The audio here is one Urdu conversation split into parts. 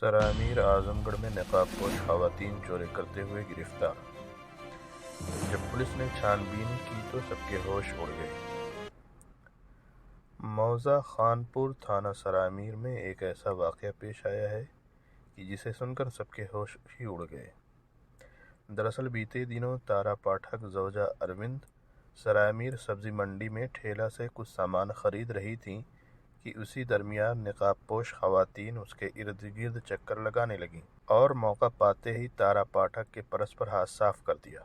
سرامیر اعظم گڑھ میں نقاب پوش خواتین چوری کرتے ہوئے گرفتار۔ جب پولیس نے چھان بین کی تو سب کے ہوش اڑ گئے۔ موضع خانپور تھانہ سرامیر میں ایک ایسا واقعہ پیش آیا ہے کہ جسے سن کر سب کے ہوش ہی اڑ گئے۔ دراصل بیتے دنوں تارا پاٹھک زوجہ اروند سرامیر سبزی منڈی میں ٹھیلہ سے کچھ سامان خرید رہی تھیں کہ اسی درمیان نقاب پوش خواتین اس کے ارد گرد چکر لگانے لگیں اور موقع پاتے ہی تارا پاٹھک کے پرس پر ہاتھ صاف کر دیا۔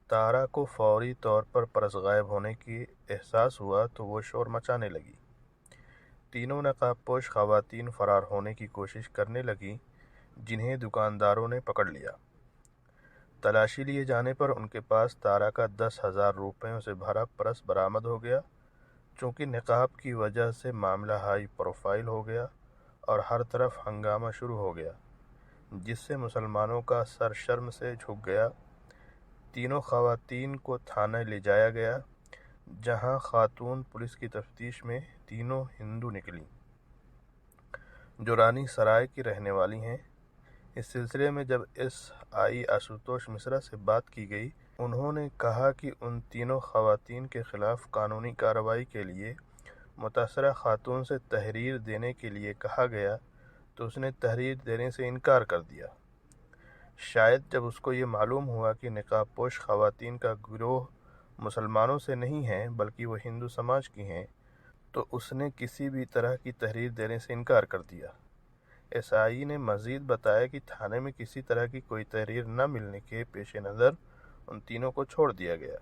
تارا کو فوری طور پر پرس غائب ہونے کی احساس ہوا تو وہ شور مچانے لگی۔ تینوں نقاب پوش خواتین فرار ہونے کی کوشش کرنے لگیں جنہیں دکانداروں نے پکڑ لیا۔ تلاشی لیے جانے پر ان کے پاس تارا کا 10,000 روپیوں سے بھرا پرس برآمد ہو گیا۔ چونکہ نقاب کی وجہ سے معاملہ ہائی پروفائل ہو گیا اور ہر طرف ہنگامہ شروع ہو گیا جس سے مسلمانوں کا سر شرم سے جھک گیا۔ تینوں خواتین کو تھانہ لے جایا گیا جہاں خاتون پولیس کی تفتیش میں تینوں ہندو نکلیں جو رانی سرائے کی رہنے والی ہیں۔ اس سلسلے میں جب SI آشوتوش مشرا سے بات کی گئی انہوں نے کہا کہ ان تینوں خواتین کے خلاف قانونی کارروائی کے لیے متاثرہ خاتون سے تحریر دینے کے لیے کہا گیا تو اس نے تحریر دینے سے انکار کر دیا۔ شاید جب اس کو یہ معلوم ہوا کہ نقاب پوش خواتین کا گروہ مسلمانوں سے نہیں ہے بلکہ وہ ہندو سماج کی ہیں تو اس نے کسی بھی طرح کی تحریر دینے سے انکار کر دیا۔ SI نے مزید بتایا کہ تھانے میں کسی طرح کی کوئی تحریر نہ ملنے کے پیش نظر ان تینوں کو چھوڑ دیا گیا۔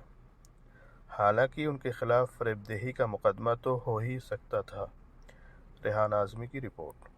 حالانکہ ان کے خلاف فریب دہی کا مقدمہ تو ہو ہی سکتا تھا۔ ریحان اعظمی کی رپورٹ۔